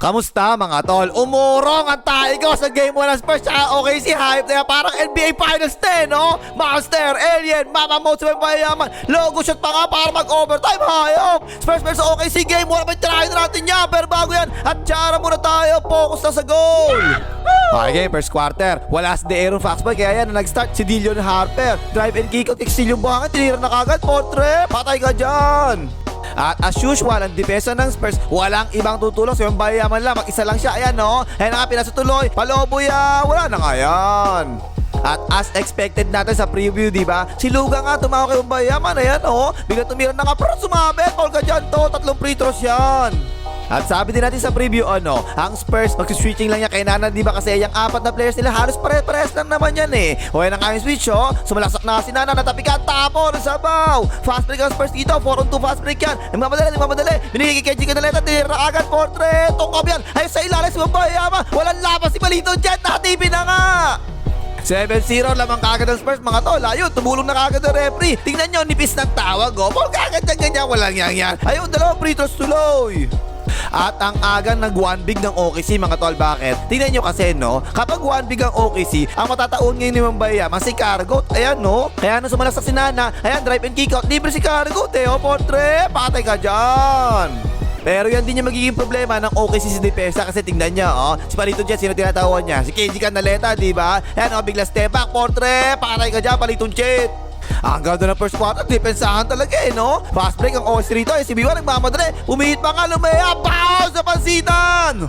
Kamusta mga tol? Umurong ang tayo ko sa Game 1 ng Spurs tsaka OKC. Hype na yan, parang NBA Finals 10, no? Monster, Alien, Mama Mode, Mayaman, logo shot pa nga para mag-overtime. Hayop! Spurs versus OKC Game 1, may try na natin yan. Pero bago yan, at tsara muna tayo, focus na sa goal. Okay, first quarter, wala si De'Aaron Foxboy, kaya yan na nag-start si Dillon Harper. Drive and kick out, exil yung buhangan, tinira na kagad, portre, patay ka dyan. At as usual, ang depensa ng Spurs, walang ibang tutulong. So yung Bayaman lang, mag-isa lang siya. Ayan no, ayan na nga, pinasutuloy. Palobo yan, wala na nga yan. At as expected natin sa preview, diba? Si Luga nga, tumawag kay Bayaman. Ayan no, bigla tumira na nga, pero sumabit. Paul ka dyan to, 3 free throws yan. At sabi din natin sa preview, ang Spurs, mag-switching lang niya kay Nana, diba? Kasi yung 4 na players nila, halos pare-pares lang naman yan eh. O yan ang aming switch, sumalaksak na si Nana, natapikan, tapo, nasabaw. Fast break ang Spurs dito, 4-on-2 fast break yan. Nagmamadali. Binigay kay Kenji Canaleta, tinira agad, portrait, tungkap yan. Ayun sa ilalim, si Mabayama, walang laban si Malito Jet, natipin na nga. 7-0 lamang kagad ang Spurs mga tol. Ayun, tumulong na kagad ang referee. Tingnan nyo, nipis ng tawag, Paul kagad yan, ganyan, walang yan. Ayun, 2 free throws tuloy. At ang aga nag-1 big ng OKC mga tol, bakit? Tingnan nyo kasi kapag 1 big ang OKC, ang matataon ngayon ni Mambayama si Cargot, ayan kaya nung sumalaksak si Nana, ayan drive and kick out, libre si Cargot portre, patay ka dyan. Pero yan din yung magiging problema ng OKC sa depensa kasi tingnan niya, si Palito Jet, sino tinatawan niya? Si KG Canaleta, diba? Ayan bigla step back, portre, patay ka dyan, Palito Jet. Ang ganda ng first quarter, depensahan talaga Fast break ang OKC rito, si B1 nagmamadali, umihit pa nga, lumaya, pow sa pansitan.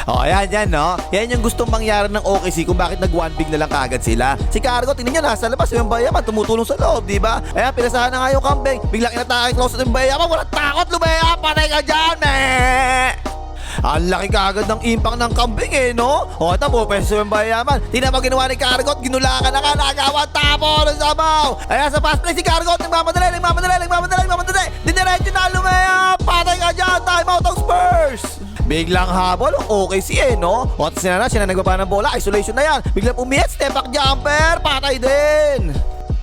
Yan, yan yung gustong mangyari ng OKC kung bakit nag-1 big na lang kagad sila. Si Cargo, tingnan nyo, nasa labas, yung Bayaman, tumutulong sa loob, diba? Ayan, pinasahan na nga yung kambing, biglang inatake close ng Bayaman, walang takot, lumaya, patay ka dyan, Ang laki kagad ng impact ng kambing ito po, pwesto yung Bayaman. Tingnan mo ginawa ni Cargot, ginulakan na nga, nagawa, tapo, ng sabaw. Ayan sa fast play si Cargot, nagmamadali. Diniretso na, lumaya, patay ka dyan, time out ang Spurs. Biglang habol ang OKC At siya na nagbaba ng bola, isolation na yan. Biglang umihit, step back jumper, patay din.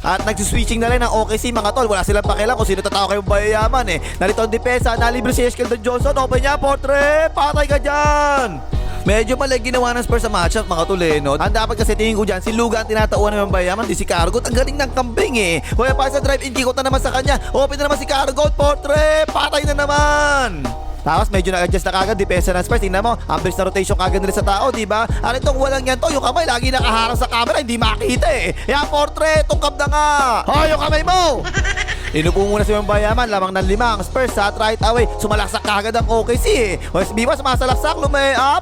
At nagsiswitching na rin ang OKC mga tol. Wala silang pakialam kung sino tatawa kayong Bayaman Narito ang depensa, nalibre si Eskelton Johnson. Open niya, portre, patay ka dyan. Medyo mali ginawa ng Spurs sa matchup mga tol Ang dapat kasi tingin ko dyan, si Luga ang tinatauan ng Bayaman, di si Cargot. Ang galing ng kambing Kaya pa sa drive in, kikot na naman sa kanya. Open na naman si Cargot, portre, patay na naman. Tapos medyo nag-adjust na kagad depensa ng Spurs. Tingnan mo, ang bilis na rotation kagad nila sa tao, diba? Ano itong walang yan to? Yung kamay lagi nakaharang sa camera, hindi makita Yan, portrait, tungkap na nga. Yung kamay mo! Inupo muna si Bayaman, lamang ng 5 ang Spurs at right away. Sumalaksak kagad ang OKC OSB ba, sumasalaksak,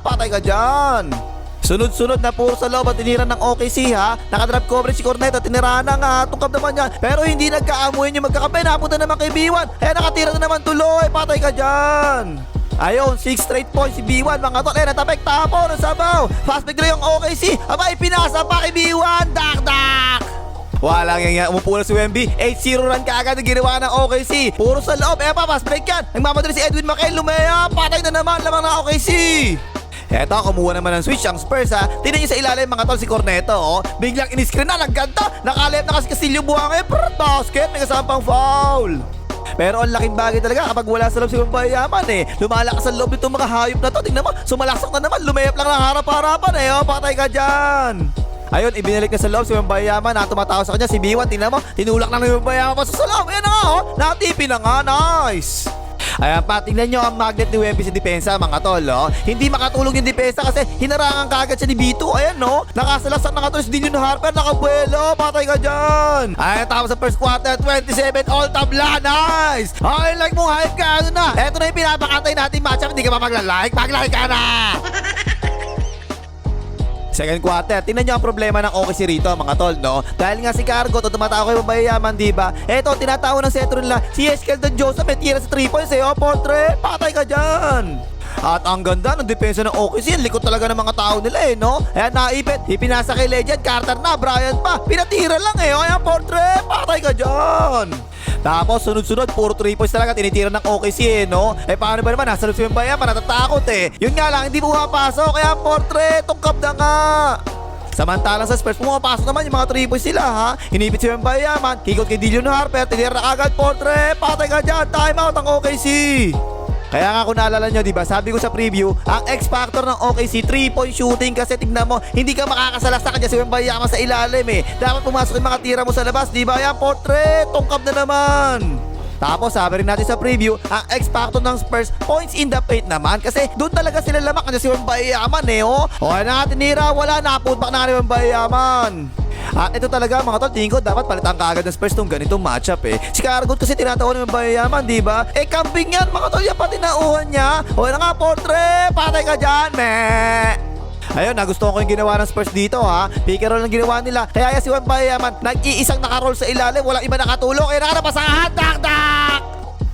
patay ka dyan. Sunod-sunod na puro sa loob at tinira ng OKC Nakadrop coverage si Corneta, tinira na nga, tungkap naman yan. Pero hindi nagkaamuin yung magkakapay, napunta naman kay B1. Nakatira na naman tuloy, patay ka dyan. Ayun, 6 straight points si B1 mga tol. Natapek, tapo, nasabaw. Fast break na yung OKC. Abay, pinasa pa kay B1, dak. Walang yan, umupo na si Wemby. 8-0 run kaagad na ginawa ng OKC. Puro sa loob, fast break yan. Nagmamadali si Edwin Mackay, lumaya, patay na naman, lamang ng OKC. Eto, kumuha naman ng switch ang Spurs Tingnan nyo sa ilalim mga tol si Corneto Biglang in-screen na, nagganto. Nakalep na kasi Castillo buhangin, basket, may kasamang foul. Pero ang laking bagay talaga kapag wala sa loob si Bayaman Lumalakas sa loob nitong mga hayop na to. Tingnan mo, sumalaksak na naman, lumayap lang ng harap-harapan patay ka dyan. Ayun, ibinalik na sa loob si Bayaman tumatawa sa kanya si B1, tingnan mo, tinulak na ng Bayaman pa sa loob. Ayan na nga natipin na nga, nice. Ayan pa, tingnan nyo ang magnet ni Wemby sa depensa mga tol Hindi makatulong yung depensa kasi hinarangan kagad siya ni B2. Ayan nakasalasak na nga tol si Dillon Harper, nakabuelo, patay ka dyan. Ayan, tapos sa first quarter, 27 all tabla, nice. Okay, like mo, hype ka, na. Eto na yung pinapakatay natin matchup, hindi ka pa maglalike, mag-like ka na. Second quarter, tingnan nyo ang problema ng OKC rito mga tol Dahil nga si Cargo tumatao kay Bayaman, diba? Eto, tinatao ng sentro nila si Eskelton Joseph, may tira sa 3 points portre, patay ka dyan. At ang ganda ng depensa ng OKC, ang likot talaga ng mga tao nila Ayan, naipit, ipinasa kay Legend, Carter na, Bryant pa, pinatira lang ayan, portre, patay ka dyan. Tapos sunod-sunod, puro 3 points talaga tinitira ng OKC paano ba naman, nasa loob si Bayaman, natatakot Yun nga lang, hindi pumapasok, kaya portrait, tungkap na nga. Samantalang sa Spurs, pumapasok naman yung mga 3 points sila Inipit si Bayaman, kikot kay Dillon Harper, tinira na agad, portrait, patay ka dyan, time out ang OKC. Kaya nga kung naalala nyo, diba, sabi ko sa preview, ang X-Factor ng OKC 3-point shooting kasi tignan mo, hindi ka makakasala sa kanya si Wembanyama sa ilalim eh. Dapat pumasok yung mga tira mo sa labas, diba? Yan, portrait, tungkap na naman. Tapos sabi rin natin sa preview, ang X-Factor ng Spurs, points in the paint naman kasi doon talaga sila lamak kasi si Wembanyama eh, oh. O na nga tinira, wala na, putback na nga ni Wembanyama. At ito talaga mga tol, tingin ko dapat palitan ka agad ng Spurs tong ganitong matchup eh. Si Karagot kasi tinatawag ng Wembanyama, di ba? Eh kambing yan mga tol, yan pati nauhan niya. O na nga portrait, patay ka dyan, meh. Ayun, nagustuhan ko yung ginawa ng Spurs dito ha. Pick and roll ang ginawa nila. Kaya si Wembanyama nag-iisang nakaroll sa ilalim, walang iba nakatulong. Kaya nakatapasahan, dak-dak!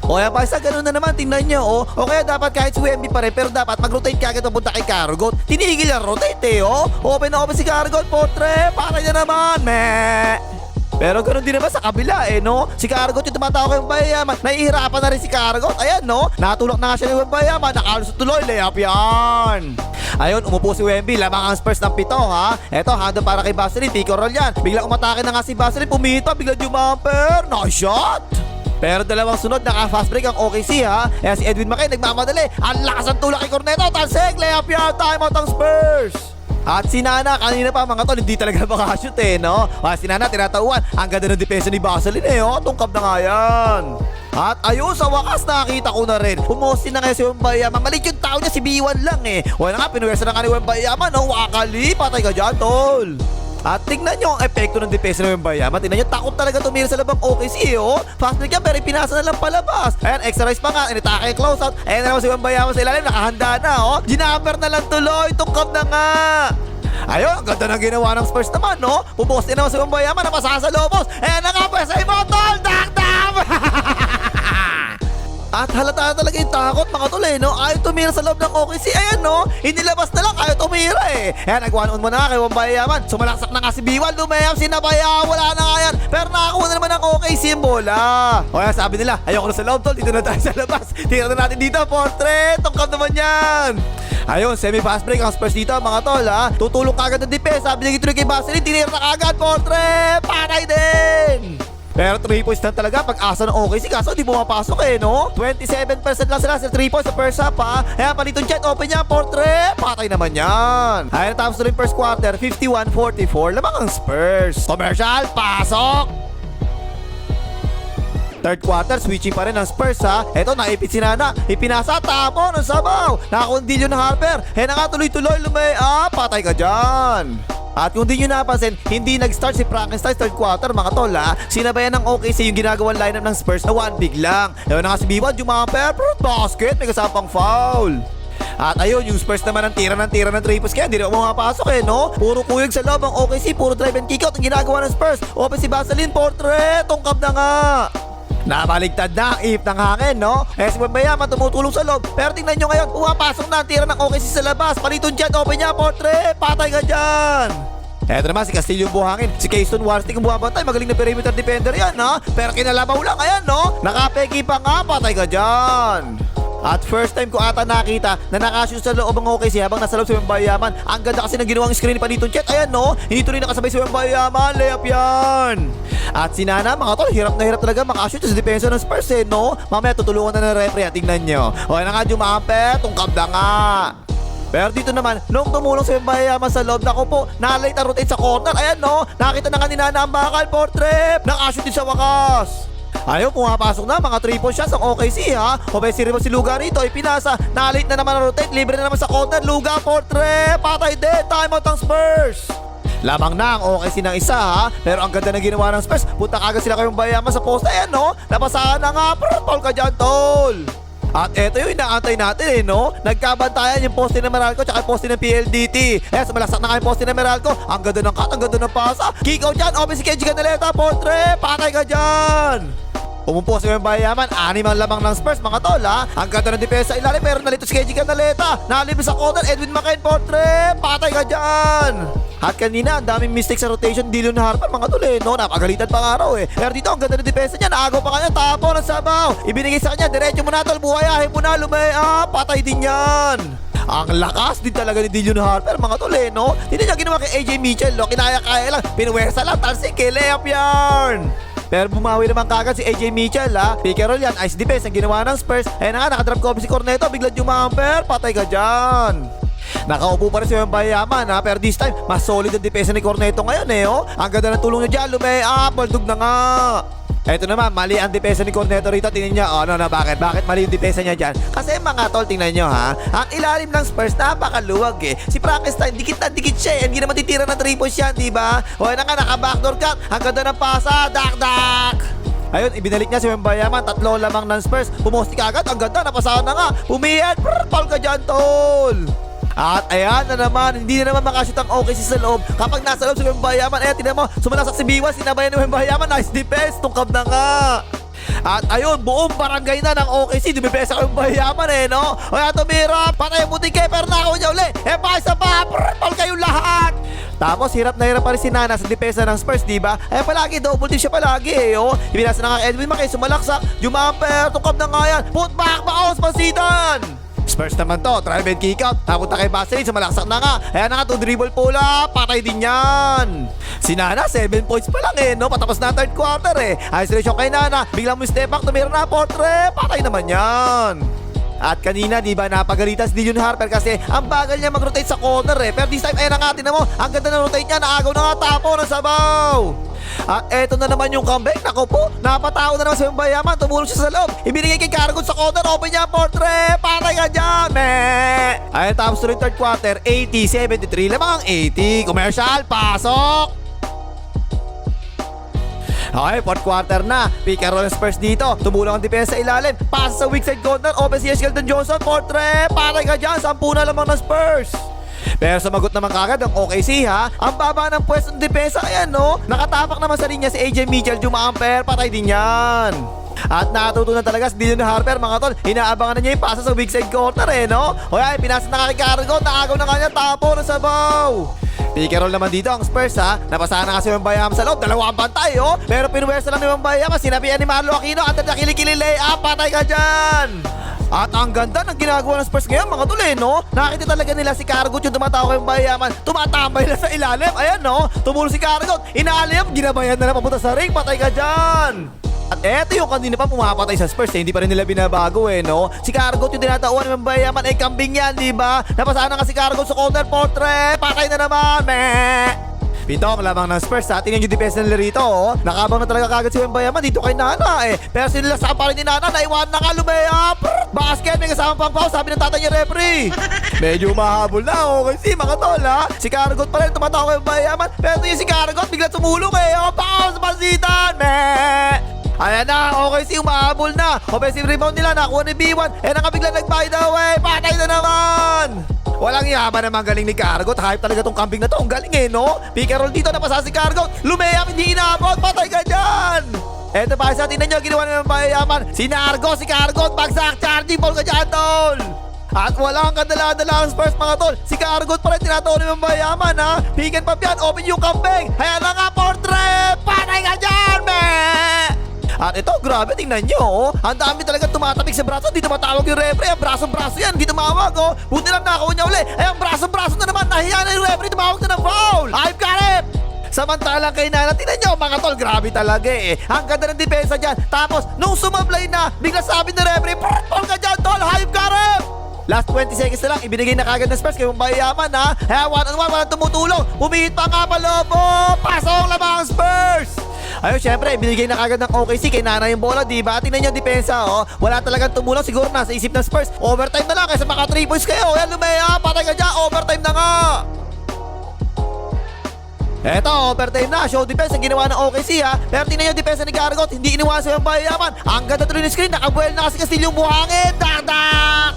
O kaya pa sa ganun na naman, tingnan nyo oh. O kaya dapat kahit si Wemby pa rin, pero dapat mag-rotate ka agad papunta kay Karagot. Tinigil ang rotate eh oh. Open na open si Karagot, portrait, patay na naman, meh. Pero ganoon din naman sa kabila eh no. Si Karagot yung tumatawag kay Wembanyama. Nahihirapan na rin si Karagot. Ayan no. Natulak na nga siya ni Wembanyama. Nakalusot tuloy. Layup yan. Ayun, umupo si Wemby. Lamang ang Spurs ng 7 ha. Eto, handle para kay Vaseline. Pick and roll yan. Biglang umatake na nga si Vaseline. Pumita. Biglang jumamper. Nice shot. Pero dalawang sunod, naka-fast break ang OKC ha. Kaya si Edwin Makay nagmamadali. Ang lakas ng tulak kay Corneto. Tansek. Layup yan. Time out ang Spurs. At si Nana, kanina pa mga tol, hindi talaga makashoot eh, no? Si Nana, tinatauan. Ang ganda ng depensa ni Vaseline eh, oh. Tungkap na nga yan. At ayun, sa wakas nakita ko na rin. Pumosti na ngayon si Wembanyama. Maliit yung tao niya, si B1 lang eh. Wala nga, pinuwersa na nga ni Wembanyama, no? Wakali, patay ka dyan, tol. At tignan nyo ang epekto ng depensa ng Wembanyama. Tignan nyo, takot talaga tumira sa labang OKC, oh. Fast break yan, pero pinasa na lang palabas. Ayan, extra rise pa nga, initake close out. Ayan na naman si Wembanyama sa ilalim, nakahanda na, oh. Ginamper na lang tuloy, tungkap na nga. Ayun, ang ganda ng ginawa ng Spurs naman, no? Puposte naman si Wembanyama, napasa sa lobos. Ayan na nga, pwesa imotol, dakdam! At halata talaga yung takot mga tol eh, no? Ayaw tumira sa loob ng OKC. Ayan, no? Inilabas na lang, ayaw tumira eh. Ayan, nag-one-on mo na kay Wembanyama. Sumalaksak na nga si B1, lumayap, sinabaya, wala na nga yan. Pero nakakuha na naman ng OKC yung bola. O kaya sabi nila, ayoko na sa loob tol, dito na tayo sa labas. Tira na natin dito, portrait, tungkap naman yan. Ayun, semi-fast break ang Spurs dito mga tol ha. Tutulong kagad ng defense. Sabi niya gituloy kay Vaseline, tinira na kagad, portrait, patay din. Pero 3 points lang talaga pag-asa ng OKC kaso di bumapasok eh, no? 27% lang sila sa 3 points sa first half ha. Ayan, palitong chat, open niya, portrait, patay naman yan. Ayan, tapos na rin first quarter, 51-44, lamang ang Spurs. Commercial, pasok! Third quarter, switching pa rin ang Spurs ha. Eto, naipit si Nana. Ipinasa, tapo ng sabaw. Nakakondilyo ng Harper. Na nga, tuloy-tuloy, patay ka dyan. At kung di nyo napansin, hindi nag-start si Frankenstein third quarter mga tol ha. Sinabayan ng OKC yung ginagawang lineup ng Spurs na one big lang. Ewan na nga si B1, jumamper, basket, may kasapang foul. At ayun, yung Spurs naman ang tira ng 3 points kaya hindi na mapasok eh, no? Puro kuyog sa loob ang OKC, puro drive and kick out ang ginagawa ng Spurs. Open si Vaseline, portrait, tungkap na nga. Nabaligtad na ang ihip ng hangin, no? Si Wembanyama tumutulong sa loob. Pero tingnan nyo ngayon, pumapasok na ang tira ng OKC sa labas. Palitong dyan, open niya, portrait, patay ka dyan. Eto naman si Castillo buhangin. Si Keyston Warstick ang buhabantay. Magaling na perimeter defender yan, ha? Pero kinalabaw lang, ayan, no? Nakapeki pa nga, patay ka dyan. At first time ko ata nakita na nakashoot sa loob ng OKC habang nasa loob si Wembanyama. Ang ganda kasi ng ginawang screen pa dito, Chet. Ayan, no? Hindi tuloy nakasabay si Wembanyama. Layup yan. At si Nana, mga tol, hirap na hirap talaga makashoot sa depensa ng Spurs, eh, no? Mamaya tutulungan na ng referee. Tingnan nyo. O, na nga, jumamper. Tungkab na nga. Pero dito naman, nung tumulong si Wembanyama sa loob, naku po, nalate ang rotate sa corner. Ayan, no? Nakita na nga ni Nana ang bakal, portrait. Nakashoot din sa wakas. Ayaw, pumapasok na mga 3-point shots ang OKC ha. O ba si Luga rito, ipinasa. Nalate na naman ang rotate, libre na naman sa corner. Luga, portrait, patay din. Time out ang Spurs. Lamang na ang OKC ng isa ha. Pero ang ganda na ginawa ng Spurs. Punta kagad sila kay Wembanyama sa post. Ayan, no? Napasahan na nga. Paul ka dyan, tol. At eto yung inaantay natin eh, no? Nagkabantayan yung poste ng Meralco tsaka yung poste ng PLDT. Sumalaksak na nga yung poste ng Meralco. Ang ganda ng cut, ang ganda ng pasa. Kick out dyan, open si Kenji Canaleta, portrait, patay ka dyan. Pumumpo si Wembanyama, 6 ang lamang ng Spurs mga tol ha. Ang ganda ng depensa ilalim pero nalito si Kenji Canaleta. Nalibis sa corner, Edwin Makay, portrait, patay ka dyan. At kanina, ang daming mistakes sa rotation, Dillon Harper, mga tol eh, no? Napagalitan pa nga raw eh. Pero dito, ang ganda ng depensa niya, naagaw pa kanya, tapo ng sabaw. Ibinigay sa kanya, diretso mo na tol, buhayahin mo na, patay din yan. Ang lakas din talaga ni Dillon Harper, mga tol eh, no? Hindi niya ginawa kay AJ Mitchell, no? Kinaya-kaya lang, pinuwersa lang, talsik, layup yan. Pero bumawi naman kagad si AJ Mitchell ha. Pick and roll yan, ice defense ang ginawa ng Spurs. Ayan na nga, nakadrop cover si Corneto, biglang jumamper, patay ka dyan. Nakaupo pa rin si Wembayama ha, pero this time mas solid ang depensa ni Corneto ngayon oh. Ang ganda ng tulong niya dyan, lumay-up, baldog na nga. Eto naman, mali ang depensa ni Corneto rito. Tingnan niya, bakit mali yung depensa niya dyan? Kasi mga tol, tingnan nyo ha, ang ilalim ng Spurs napakaluwag Si Frankenstein, dikit na dikit siya hindi naman titira ng 3 points yan, diba? O na nga, naka-backdoor cut, ang ganda ng pasa, dak. Ayun, ibinalik niya si Wembayama, 3 lamang ng Spurs. Pumosti ka agad, ang ganda, napasahan na nga. Pumiyan, foul ka dyan, tol. At ayan na naman, hindi na naman makashoot ang OKC sa loob. Kapag nasa loob si Wembayama, ayan, tignan mo, sumalasak si Biwan, sinabayan ni Wembayama, nice defense, tungkab na nga. At ayun, buong barangay na ng OKC, dumipesa ko Wembayama no? O yan, tumira, patay ang buting kay Pernako niya uli. Isa pa, foul kayo lahat. Tapos hirap na hirap pa rin si Nana sa depensa ng Spurs, diba? Ay palagi, double team siya palagi oh. Ibinasa na nga Edwin Makay, sumalaksak, jumamper, tungkab na nga yan. Put back, baos, pasitan. Spurs naman to, drive and kick out. Napunta kay Vaseline, sumalaksak na nga. Ayan na nga, 2 dribble pull up, patay din yan. Si Nana, 7 points pa lang no? Patapos na third quarter Isolation kay Nana, biglang mo step back, tumira na portre, patay naman yan. At kanina, di ba, napagalitas si Dion Harper kasi ang bagal niya mag-rotate sa corner Pero this time, ayan na nga, tinan mo, ang ganda ng rotate niya, naagaw na nga, tapo ng sabaw. At eto na naman yung comeback. Naku po, napatao na naman si Wembayama, tumulong siya sa loob, ibinigay kay Cargot sa corner, open niya portre, patay ka dyan, Ayan, tapos tuloy third quarter, 80-73 lamang ang 80. Commercial, pasok. Okay, fourth quarter na. Pick and roll ng Spurs dito. Tumulong ang depensa sa ilalim. Pasa sa weak side corner. Open si Sheldon Johnson. Portre. Patay ka dyan. 10 na lamang ng Spurs. Pero sumagot naman kagad ang OKC ha. Ang baba ng pwesto ng depensa. Ayan no. Nakatapak naman sa linya si AJ Mitchell. Jumamper. Patay din yan. At natutunan talaga si Dion Harper mga tol. Inaabangan na niya yung pasa sa weak side corner no. O yan, pinasa na kay Cargot. Naagaw na kanya. Tapo na sabaw. Pick and roll naman dito ang Spurs ha. Napasahan na kasi Wembayama sa loob. 2 ang bantay Pero pinuwersa lang ni Wembayama. Sinabihan ni Marlo Aquino. Under na kilikili layup. Patay ka dyan. At ang ganda ng ginagawa ng Spurs ngayon mga tol no. Nakita talaga nila si Cargot yung tumatawa kay Wembayama. Tumatambay na sa ilalim. Ayan no. Tumulong si Cargot. Inaalim. Ginabayan na papunta sa ring. Patay ka dyan. At eto yung kanina pa pumapatay sa Spurs hindi pa rin nila binabago no. Si Cargot yung tinatauan ng Wembayama kambing yan, diba? Napasahan na nga si Cargot sa corner portrait. Patay na naman, Pitong lamang ng Spurs tingnan yung depensa nila rito Nakabang na talaga kagad si Wembayama dito kay Nana Pero sinilasakan pa rin ni Nana, naiwan na nga, lumayap. Basket, may kasama pang foul, sabi ng tatay niya referee. Medyo mahabol na kasi mga tol Si Cargot pa rin tumatawa kay Wembayama. Pero yung si Cargot bigla tumulong foul sa pasitan, Ayan na, okay, umahabol na. Offensive rebound nila, nakuha ni B1. Na nga bigla nag-bide away. Patay na naman. Walang yaman naman galing ni Cargot. Hype talaga tong camping na to. Ang galing no? Pick and roll dito, napasa si Cargot. Lumeyap, hindi inabot. Patay ka dyan. Eto pa sa tingnan nyo, ginawa na ng bayaman. Si Nargo, si Cargot, bagsak, charging ball ka dyan, tol. At walang kadala-dala ang Spurs mga tol. Si Cargot pa rin tinataon ng bayaman Pick and pop yan, open yung camping. Ayan na nga, portrait. Patay ka dyan, At ito, grabe, tingnan nyo Ang dami talaga tumatabik sa braso. Di tumatawag yung referee. Ang braso-braso yan, di tumawag Buti lang nakaw niya uli. Ay, ang braso-braso na naman. Nahiya na yung referee, tumawag na ng foul. I've got it. Samantalang kay Nana, tingnan nyo mga tol, grabe talaga Ang ganda ng depensa dyan. Tapos, nung sumablay na, bigla sabi ng referee, foul ka dyan, tol, I've got it. Last 20 seconds na lang, ibinigay na kagad ng Spurs kay Wembayama one-on-one, walang tumutulong. Pumihit pa nga palobo. Pasok lamang ang Spurs. Ayun, syempre, binigay na kagad ng OKC kay Nana yung bola, diba? Tingnan nyo yung depensa, Wala talagang tumulong, siguro nasa isip ng Spurs. Overtime na lang, kaysa maka 3 points kayo. Ayan, lumaya, patay ka dyan, overtime na nga. Eto, overtime na, show defense ang ginawa ng OKC Pero tingnan nyo yung depensa ni Cargot, hindi iniwasan yung Wembayama. Ang ganda tuloy ng screen, nakabuel na kasi Castillo yung buhangin. Dak-dak!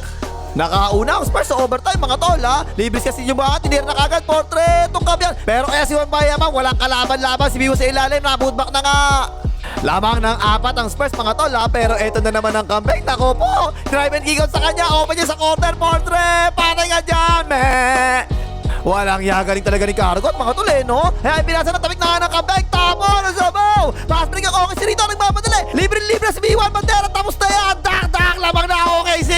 Nakauna ang Spurs sa overtime mga tol Libis kasi yung mga tinira na kagad portrait tungkab yan. Pero kaya si Wembayama walang kalaban-laban. Si Biwo sa ilalim, nabutback na nga. Lamang ng 4 ang Spurs mga tol Pero eto na naman ang comeback. Nako po, drive and kick out sa kanya. Open niya sa corner, portrait. Patay nga dyan, Walang yagaling talaga ni Cargot mga tol no? Kaya pinasa na tabik na ng comeback. Tapo na sabaw. Pass break ang OKC rito, nagmamadali. Libre-libre si B1 Bandera. Tapos na yan, dak-dak, lamang na OKC.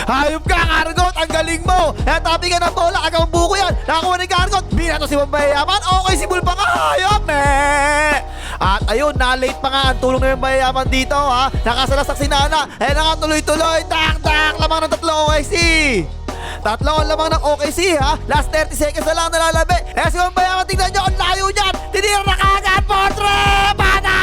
Hayop ka, Cargot! Ang galing mo! Tabi ka ng bola, agang buko yan! Nakakuha ni Cargot! Binato si Wembayama! Okay, si Bull pa nga! Hayop, At ayun, na-late pa nga ang tulong na yung mayayaman dito ha. Nakasalasak si Nana. Ayan na nga, tuloy-tuloy. Tak-tak, lamang ng tatlo OKC. Tatlo ang lamang ng OKC ha. Last 30 seconds na lang nalalabi. Eh si mayayaman, tingnan nyo, ang layo niyan. Tinira na kagad, Portre! Bana!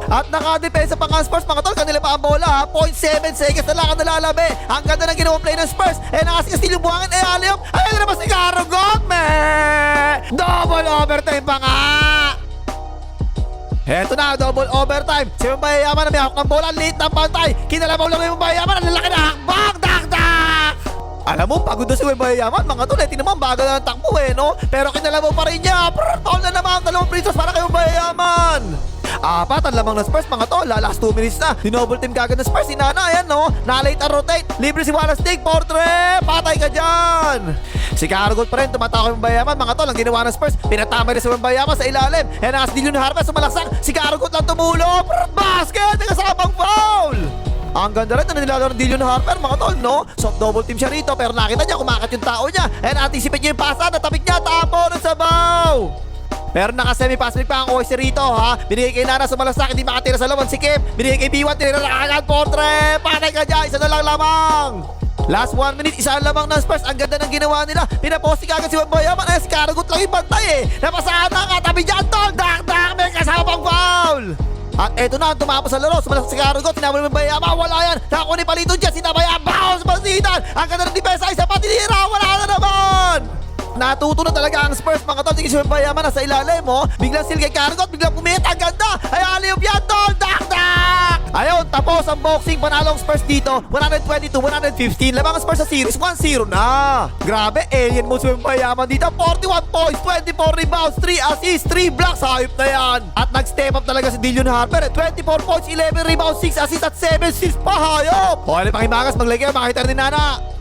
At naka-depensa pa nga ang Spurs mga tol, kanila pa ang bola ha. 0.7 seconds na lang ang nalalabi. Ang ganda ng ginawang play ng Spurs. Eh nakasigastil yung buhangin, eh Alium. Ayun na naman si Garugot, meh! Double overtime pa nga! Heto na, double overtime. Si Mayayaman na may hawak ng bola, late ng pantay. Kinalabaw lang yung Mayayaman, ang lalaki na hakbang, dak-dak! Alam mo, pagod na si Mayayaman, mga tol, eh, tinan mo, bago na ng takbo eh, no? Pero kinalabaw pa rin niya. Foul na naman, dalawang free throws para kay Mayayaman. Apat ang lamang ng Spurs mga tol. Last 2 minutes na. Dinoble team kagad ng Spurs. Si Nana, ayan no. Na-late ang rotate. Libre si Wallace Dig. Portre! Patay ka dyan! Si Garugot pa rin. Tumatako yung Mayayaman mga tol. Ang ginawa ng Spurs. Pinatamay rin si Mayayaman sa ilalim. Eh nakas Dillon Harper. Sumalaksak. Si Garugot lang tumulong. Basket! May kasamang foul! Ang ganda rin na nilalaro ng Dillon Harper mga tol, no? Soft double team siya rito. Pero nakita niya kumakat yung tao niya. And anticipate niya yung pasa. Natapik niya. Tapo ng sabaw! Pero naka-semi-pass pa ang OKC rito ha. Binigay kay Nana, sumalasak, hindi makatira sa laban si Kim. Binigay kay B1, tinira na kagad, Portre. Patay ka dyan, isa na lang lamang. Last 1 minute, isa lamang ng Spurs. Ang ganda ng ginawa nila. Pinaposti kagad si Mayayaman. Ay, si Garugot lang yung bantay eh. Napasahan na nga, tabi dyan, tol. Dak-dak, may kasamang foul. At eto na, tumapos sa laro. Sumalasak si Garugot, tinabol mo Mayayaman. Wala yan. Nakuha ni Palito dyan, sinabayan. Bounce, Basitan. Ang ganda ng depensa, isa pa tinira. Wala na naman. Natuto na talaga ang Spurs mga tol. Sige si Mayayaman nasa ilalim mo. Biglang steal kay Garugot. Biglang pumit. Ang ganda. Ay Alium yan tol. Dak-dak. Ayun. Tapos ang boxing. Panalo ang Spurs dito. 122-115. Lamang ang Spurs sa series. 1-0 na. Grabe. Alien mo si Mayayaman dito. 41 points. 24 rebounds. 3 assists. 3 blocks. Hayop na yan. At nag-step up talaga si Dillon Harper. 24 points. 11 rebounds. 6 assists at 7 steals pa. Hayop. O, pakimagas. Maglagay. Makita rin ni Nana.